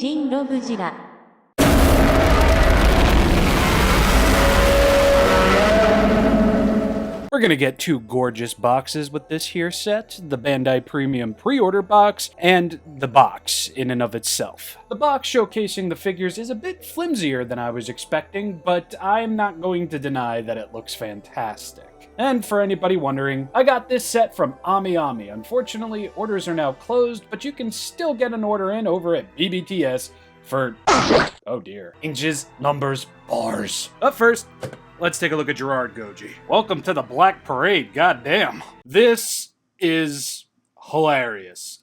新ロブジラ We're gonna get two gorgeous boxes with this here set, the Bandai Premium Pre-Order box, and the box in and of itself. The box showcasing the figures is a bit flimsier than I was expecting, but I'm not going to deny that it looks fantastic. And for anybody wondering, I got this set from AmiAmi. Unfortunately, orders are now closed, but you can still get an order in over at BBTS for, oh dear, inches, numbers, bars. But first, let's take a look at Gerard Goji. Welcome to the Black Parade, goddamn. This is hilarious.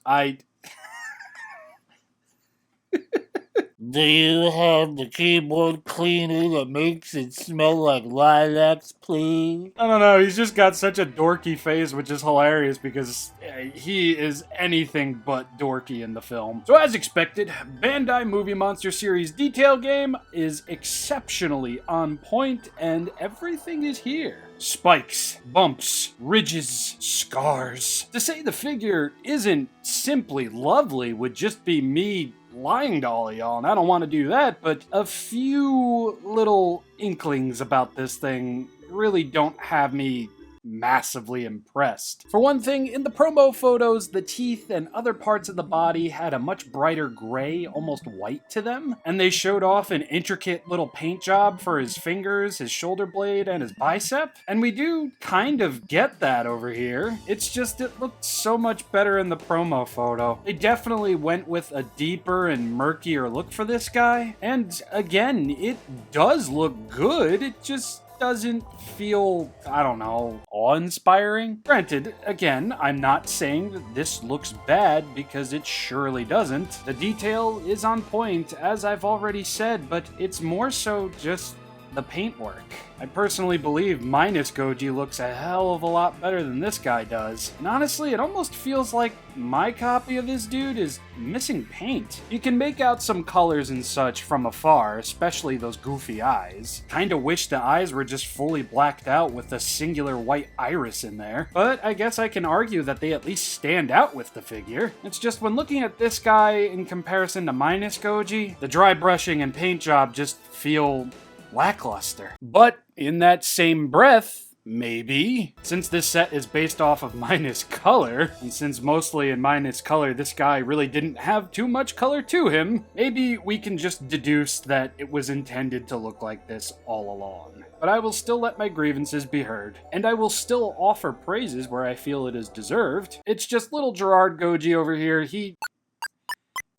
Do you have the keyboard cleaner that makes it smell like lilacs, please? I don't know, he's just got such a dorky face, which is hilarious because he is anything but dorky in the film. So as expected, Bandai Movie Monster Series detail game is exceptionally on point, and everything is here. Spikes, bumps, ridges, scars. To say the figure isn't simply lovely would just be me lying to all y'all, and I don't want to do that, but a few little inklings about this thing really don't have me massively impressed. For one thing, in the promo photos, the teeth and other parts of the body had a much brighter gray, almost white to them, and they showed off an intricate little paint job for his fingers, his shoulder blade, and his bicep, and we do kind of get that over here. It's just it looked so much better in the promo photo. They definitely went with a deeper and murkier look for this guy, and again, it does look good, it just doesn't feel, I don't know, awe-inspiring. Granted, again, I'm not saying that this looks bad because it surely doesn't. The detail is on point, as I've already said, but it's more so just the paintwork. I personally believe minus Goji looks a hell of a lot better than this guy does. And honestly, it almost feels like my copy of this dude is missing paint. You can make out some colors and such from afar, especially those goofy eyes. Kinda wish the eyes were just fully blacked out with a singular white iris in there. But I guess I can argue that they at least stand out with the figure. It's just when looking at this guy in comparison to minus Goji, the dry brushing and paint job just feel lackluster. But in that same breath, maybe, since this set is based off of minus color, and since mostly in minus color this guy really didn't have too much color to him, maybe we can just deduce that it was intended to look like this all along. But I will still let my grievances be heard, and I will still offer praises where I feel it is deserved. It's just little Gerard Goji over here,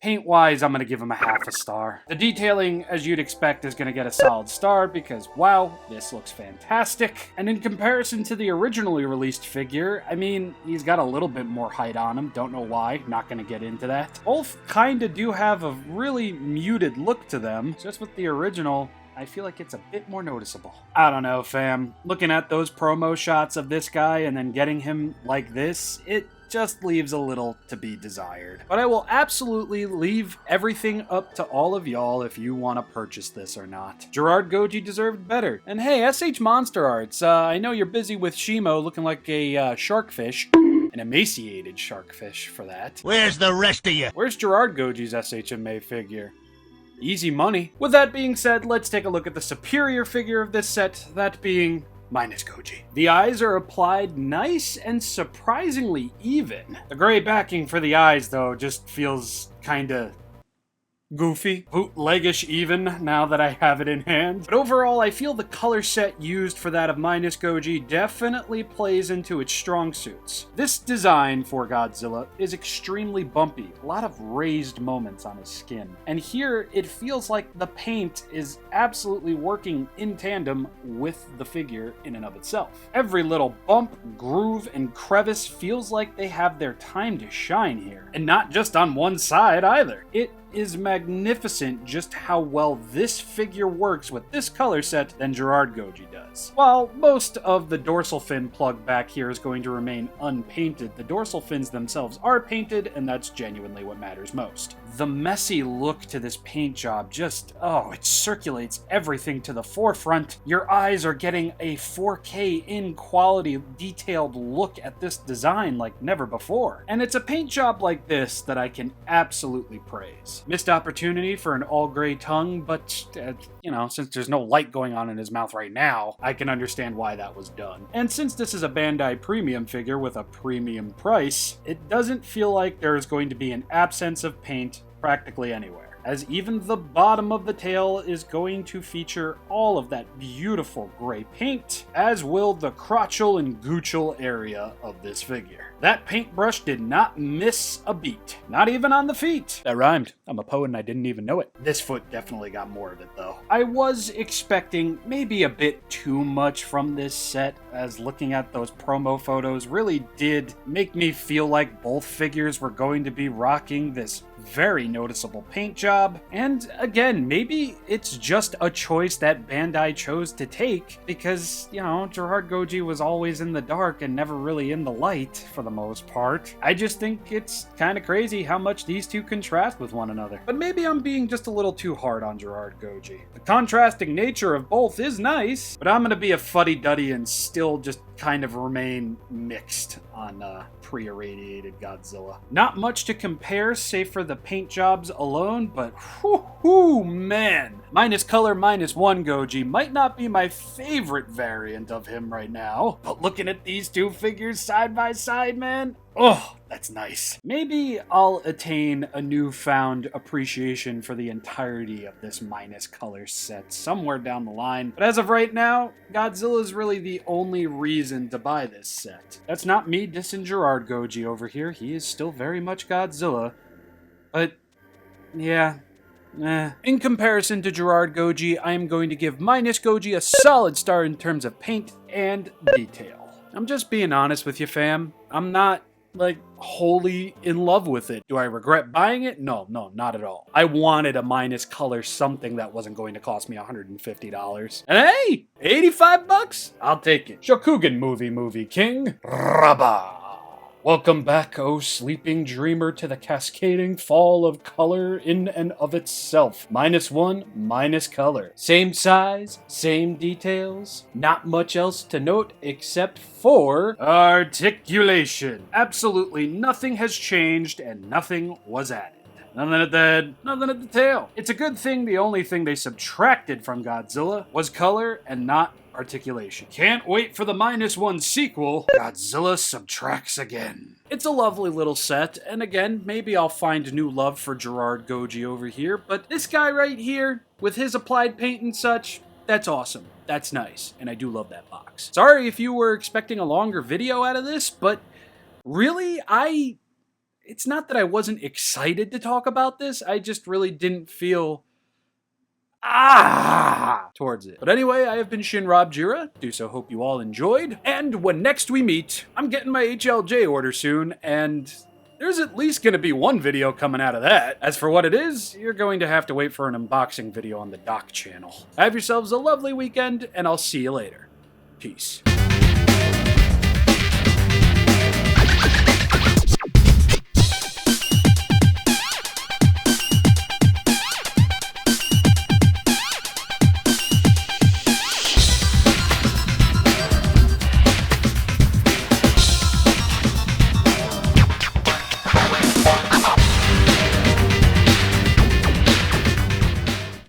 paint-wise, I'm going to give him a half a star. The detailing, as you'd expect, is going to get a solid star because, wow, this looks fantastic. And in comparison to the originally released figure, I mean, he's got a little bit more height on him. Don't know why. Not going to get into that. Both kind of do have a really muted look to them. Just with the original, I feel like it's a bit more noticeable. I don't know, fam. Looking at those promo shots of this guy and then getting him like this, it just leaves a little to be desired. But I will absolutely leave everything up to all of y'all if you want to purchase this or not. Gerard Goji deserved better. And hey, SH Monster Arts, I know you're busy with Shimo looking like a sharkfish. An emaciated sharkfish for that. Where's the rest of you? Where's Gerard Goji's SHMA figure? Easy money. With that being said, let's take a look at the superior figure of this set, that being minus Goji. The eyes are applied nice and surprisingly even. The gray backing for the eyes, though, just feels kinda goofy, bootleggish even, now that I have it in hand. But overall, I feel the color set used for that of minus Goji definitely plays into its strong suits. This design for Godzilla is extremely bumpy, a lot of raised moments on his skin. And here, it feels like the paint is absolutely working in tandem with the figure in and of itself. Every little bump, groove, and crevice feels like they have their time to shine here. And not just on one side either. It is magnificent just how well this figure works with this color set than Gerard Goji does. While most of the dorsal fin plug back here is going to remain unpainted, the dorsal fins themselves are painted, and that's genuinely what matters most. The messy look to this paint job just, oh, it circulates everything to the forefront. Your eyes are getting a 4K in quality detailed look at this design like never before. And it's a paint job like this that I can absolutely praise. Missed opportunity for an all gray tongue, but you know, since there's no light going on in his mouth right now, I can understand why that was done. And since this is a Bandai premium figure with a premium price, it doesn't feel like there is going to be an absence of paint practically anywhere, as even the bottom of the tail is going to feature all of that beautiful gray paint, as will the crotchal and goochal area of this figure. That paintbrush did not miss a beat, not even on the feet. That rhymed. I'm a poet and I didn't even know it. This foot definitely got more of it though. I was expecting maybe a bit too much from this set, as looking at those promo photos really did make me feel like both figures were going to be rocking this very noticeable paint job. And again, maybe it's just a choice that Bandai chose to take because, you know, Gerard Goji was always in the dark and never really in the light for the most part. I just think it's kind of crazy how much these two contrast with one another. But maybe I'm being just a little too hard on Gerard Goji. The contrasting nature of both is nice, but I'm gonna be a fuddy-duddy and still just kind of remain mixed on pre-irradiated Godzilla. Not much to compare, save for the paint jobs alone, but whoo man. Minus color, -1 Goji might not be my favorite variant of him right now, but looking at these two figures side by side, man, oh, that's nice. Maybe I'll attain a newfound appreciation for the entirety of this minus color set somewhere down the line, but as of right now, Godzilla is really the only reason to buy this set. That's not me dissing Gerard Goji over here, he is still very much Godzilla, but yeah. In comparison to Gerard Goji, I am going to give minus Goji a solid star in terms of paint and detail. I'm just being honest with you, fam. I'm not, like, wholly in love with it. Do I regret buying it? No, not at all. I wanted a minus color something that wasn't going to cost me $150. And hey, 85 bucks? I'll take it. Shokugan movie king. Rabba. Welcome back, oh sleeping dreamer, to the cascading fall of color in and of itself. -1, minus color. Same size, same details. Not much else to note except for articulation. Absolutely nothing has changed and nothing was added. Nothing at the head, nothing at the tail. It's a good thing the only thing they subtracted from Godzilla was color and not articulation. Can't wait for the -1 sequel, Godzilla Subtracts Again. It's a lovely little set, and again, maybe I'll find new love for Gerard Goji over here, but this guy right here, with his applied paint and such, that's awesome. That's nice, and I do love that box. Sorry if you were expecting a longer video out of this, but really, it's not that I wasn't excited to talk about this, I just really didn't feel towards it. But anyway, I have been Shinrob Jira. Do so hope you all enjoyed. And when next we meet, I'm getting my HLJ order soon, and there's at least going to be one video coming out of that. As for what it is, you're going to have to wait for an unboxing video on the Doc channel. Have yourselves a lovely weekend, and I'll see you later. Peace.